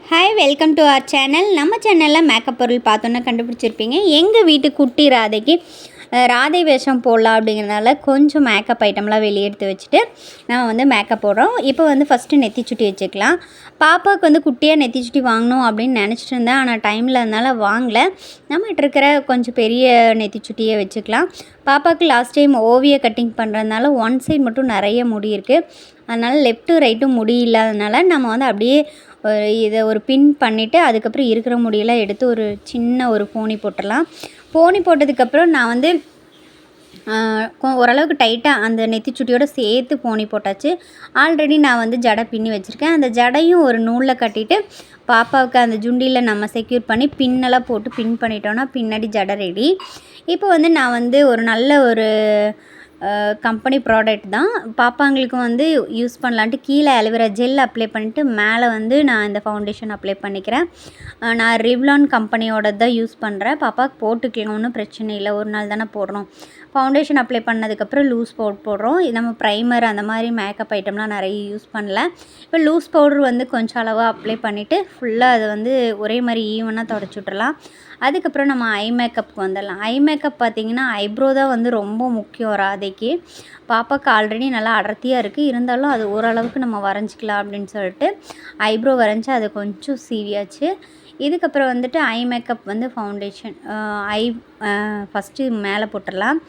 Hi, welcome to our channel. நம்ம சேனலில் makeup பொருள் பார்த்தோன்னா கண்டுபிடிச்சிருப்பீங்க. எங்கள் வீட்டு குட்டி ராதைக்கு ராதை வேஷம் போடலாம் அப்படிங்கிறனால கொஞ்சம் மேக்கப் ஐட்டம்லாம் வெளியே எடுத்து வச்சுட்டு நம்ம வந்து மேக்கப் போடுறோம். இப்போ வந்து ஃபஸ்ட்டு நெத்திச்சுட்டி வச்சுக்கலாம். பாப்பாவுக்கு வந்து குட்டியாக நெத்திச்சுட்டி வாங்கணும் அப்படின்னு நினச்சிட்டு இருந்தேன். ஆனால் டைமில் அதனால் வாங்கலை. நம்மகிட்ட இருக்கிற கொஞ்சம் பெரிய நெத்திச்சுட்டியை வச்சுக்கலாம். பாப்பாவுக்கு லாஸ்ட் டைம் ஓவிய கட்டிங் பண்ணுறதுனால ஒன் சைடு மட்டும் நிறைய முடி இருக்குது. அதனால் லெஃப்ட்டு ரைட்டும் முடி இல்லாதனால நம்ம வந்து அப்படியே இதை ஒரு பின் பண்ணிவிட்டு அதுக்கப்புறம் இருக்கிற முடியெல்லாம் எடுத்து ஒரு சின்ன ஒரு போனி போட்டுடலாம். போனி போட்டதுக்கப்புறம் நான் வந்து ஓரளவுக்கு டைட்டாக அந்த நெத்திச்சுட்டியோடு சேர்த்து போனி போட்டாச்சு. ஆல்ரெடி நான் வந்து ஜடை பின்னி வச்சுருக்கேன். அந்த ஜடையும் ஒரு நூலில் கட்டிட்டு பாப்பாவுக்கு அந்த ஜுண்டியில் நம்ம செக்யூர் பண்ணி பின்னெல்லாம் போட்டு பின் பண்ணிட்டோன்னா பின்னாடி ஜடை ரெடி. இப்போ வந்து நான் வந்து ஒரு நல்ல ஒரு கம்பெனி ப்ராடக்ட் தான் பாப்பாங்களுக்கு வந்து யூஸ் பண்ணலான்ட்டு கீழே அலோவேரா ஜெல் அப்ளை பண்ணிவிட்டு மேலே வந்து நான் இந்த ஃபவுண்டேஷன் அப்ளை பண்ணிக்கிறேன். நான் ரிவ்லான் கம்பெனியோட தான் யூஸ் பண்ணுறேன். பாப்பாவுக்கு போட்டுக்கலாம், ஒன்றும் பிரச்சனை இல்லை. ஒரு நாள் தானே போடுறோம். ஃபவுண்டேஷன் அப்ளை பண்ணதுக்கப்புறம் லூஸ் பவுடர் போடுறோம். நம்ம ப்ரைமர் அந்த மாதிரி மேக்கப் ஐட்டம்லாம் நிறைய யூஸ் பண்ணல. இப்போ லூஸ் பவுடர் வந்து கொஞ்சம் அளவாக அப்ளை பண்ணிவிட்டு ஃபுல்லாக அதை வந்து ஒரே மாதிரி ஈவனாக தொடச்சி விட்றலாம். அதுக்கப்புறம் நம்ம ஐ மேக்கப்புக்கு வந்துடலாம். ஐ மேக்கப் பார்த்திங்கன்னா ஐப்ரோ தான் வந்து ரொம்ப முக்கியம் ராதைக்கு. பாப்பாவுக்கு ஆல்ரெடி நல்லா அடர்த்தியாக இருக்குது, இருந்தாலும் அது ஓரளவுக்கு நம்ம வரைஞ்சிக்கலாம் அப்படின்னு சொல்லிட்டு ஐப்ரோ வரைஞ்சி அதை கொஞ்சம் சீவியாச்சு. இதுக்கப்புறம் வந்துட்டு ஐ மேக்கப் வந்து ஃபவுண்டேஷன் ஃபஸ்ட்டு மேலே போட்டுடலாம்.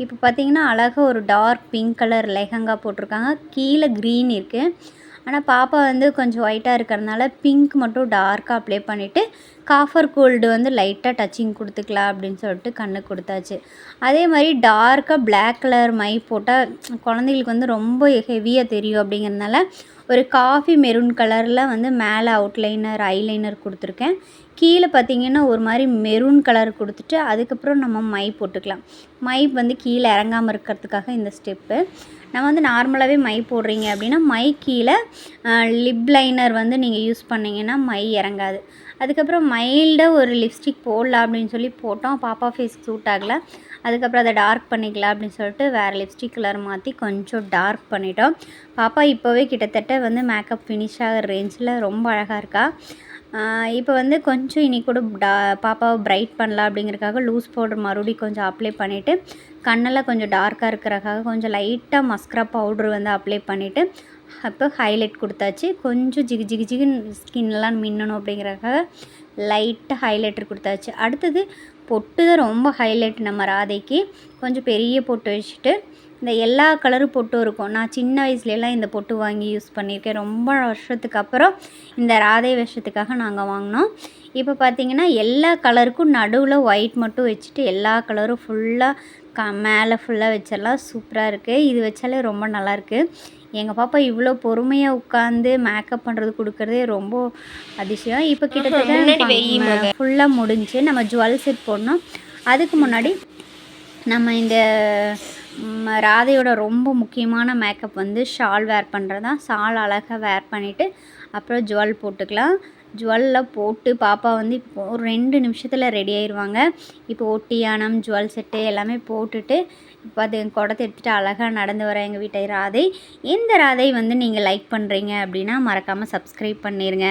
இப்போ பார்த்திங்கன்னா அழகாக ஒரு டார்க் பிங்க் கலர் லெஹங்கா போட்டிருக்காங்க. கீழே க்ரீன் இருக்குது. ஆனால் பாப்பா வந்து கொஞ்சம் ஒயிட்டாக இருக்கிறதுனால பிங்க் மட்டும் டார்க்காக அப்ளை பண்ணிவிட்டு காஃபர் கோல்டு வந்து லைட்டாக டச்சிங் கொடுத்துக்கலாம் அப்படின்னு சொல்லிட்டு கண்ணுக்கு கொடுத்தாச்சு. அதே மாதிரி டார்க்காக பிளாக் கலர் மை போட்டால் குழந்தைங்களுக்கு வந்து ரொம்ப ஹெவியாக தெரியும். அப்படிங்கிறதுனால ஒரு காஃபி மெரூன் கலரில் வந்து மேலே அவுட்லைனர் ஐலைனர் கொடுத்துருக்கேன். கீழே பார்த்திங்கன்னா ஒரு மாதிரி மெரூன் கலர் கொடுத்துட்டு அதுக்கப்புறம் நம்ம மை போட்டுக்கலாம். மை வந்து கீழே இறங்காமல் இருக்கிறதுக்காக இந்த ஸ்டெப்பு. நம்ம வந்து நார்மலாகவே மை போடுறீங்க அப்படின்னா மை கீழே லிப் லைனர் வந்து நீங்கள் யூஸ் பண்ணிங்கன்னா மை இறங்காது. அதுக்கப்புறம் மைல்டாக ஒரு லிப்ஸ்டிக் போடலாம் அப்படின்னு சொல்லி போட்டோம். பாப்பா ஃபேஸ்க்கு சூட் ஆகலை. அதுக்கப்புறம் அதை டார்க் பண்ணிக்கலாம் அப்படின்னு சொல்லிட்டு வேறு லிப்ஸ்டிக் கலர் மாற்றி கொஞ்சம் டார்க் பண்ணிட்டோம். பாப்பா இப்போவே கிட்டத்தட்ட வந்து மேக்கப் ஃபினிஷ் ஆகிற ரேஞ்சில் ரொம்ப அழகாக இருக்கா. இப்போ வந்து கொஞ்சம் இனி கூட பாப்பாவை பிரைட் பண்ணலாம் அப்படிங்கிறதுக்காக லூஸ் பவுடர் மறுபடியும் கொஞ்சம் அப்ளை பண்ணிவிட்டு கண்ணெல்லாம் கொஞ்சம் டார்க்காக இருக்கிறக்காக கொஞ்சம் லைட்டாக மஸ்கரா பவுட்ரு வந்து அப்ளை பண்ணிவிட்டு அப்போ ஹைலைட் கொடுத்தாச்சு. கொஞ்சம் ஜிகின்னு ஸ்கின்லாம் மின்னணும் அப்படிங்கிறக்காக லைட்டாக ஹைலைட்டர் கொடுத்தாச்சு. அடுத்தது பொட்டு தான் ரொம்ப ஹைலைட் நம்ம ராதைக்கு. கொஞ்சம் பெரிய பொட்டு வச்சுட்டு இந்த எல்லா கலரும் பொட்டும் இருக்கும். நான் சின்ன வயசுலலாம் இந்த பொட்டு வாங்கி யூஸ் பண்ணியிருக்கேன். ரொம்ப வருஷத்துக்கு அப்புறம் இந்த ராதை வேஷத்துக்காக நாங்கள் வாங்கினோம். இப்போ பார்த்திங்கன்னா எல்லா கலருக்கும் நடுவில் ஒயிட் மட்டும் வச்சுட்டு எல்லா கலரும் ஃபுல்லாக மேலே ஃபுல்லாக வச்சிடலாம். சூப்பராக இருக்குது. இது வச்சாலே ரொம்ப நல்லாயிருக்கு. எங்கள் பாப்பா இவ்வளோ பொறுமையாக உட்காந்து மேக்கப் பண்ணுறது கொடுக்குறதே ரொம்ப அதிசயம். இப்போ கிட்டத்தட்ட ஃபுல்லாக முடிஞ்சு நம்ம ஜுவல் செட் போடணும். அதுக்கு முன்னாடி நம்ம இந்த ராதையோட ரொம்ப முக்கியமான மேக்கப் வந்து ஷால் வேர் பண்ணுறது தான். ஷால் அழகாக வேர் பண்ணிவிட்டு அப்புறம் ஜுவல் போட்டுக்கலாம். ஜுவல்லாம் போட்டு பாப்பா வந்து இப்போ ஒரு 2 நிமிஷத்தில் ரெடி ஆயிடுவாங்க. இப்போ ஒட்டியானம் ஜுவல் செட்டு எல்லாமே போட்டுட்டு இப்போ அது குடத்தை எடுத்துகிட்டு அழகாக நடந்து வர எங்கள் வீட்டை ராதை. இந்த ராதை வந்து நீங்கள் லைக் பண்ணுறீங்க அப்படின்னா மறக்காமல் சப்ஸ்கிரைப் பண்ணிடுங்க,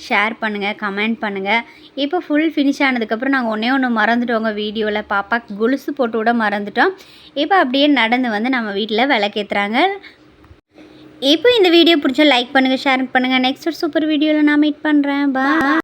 ஷேர் பண்ணுங்கள், கமெண்ட் பண்ணுங்கள். இப்போ ஃபுல் ஃபினிஷ் ஆனதுக்கப்புறம் நாங்கள் ஒன்று மறந்துட்டோங்க வீடியோவில். பாப்பாக்கு கொலுசு போட்டு விட மறந்துட்டோம். இப்போ அப்படியே நடந்து வந்து நம்ம வீட்டில் விளக்கேற்றுறாங்க. இப்போ இந்த வீடியோ பிடிச்சா லைக் பண்ணுங்கள், ஷேர் பண்ணுங்கள். நெக்ஸ்ட் ஒரு சூப்பர் வீடியோவில் நான் மீட் பண்ணுறேன். பாய்.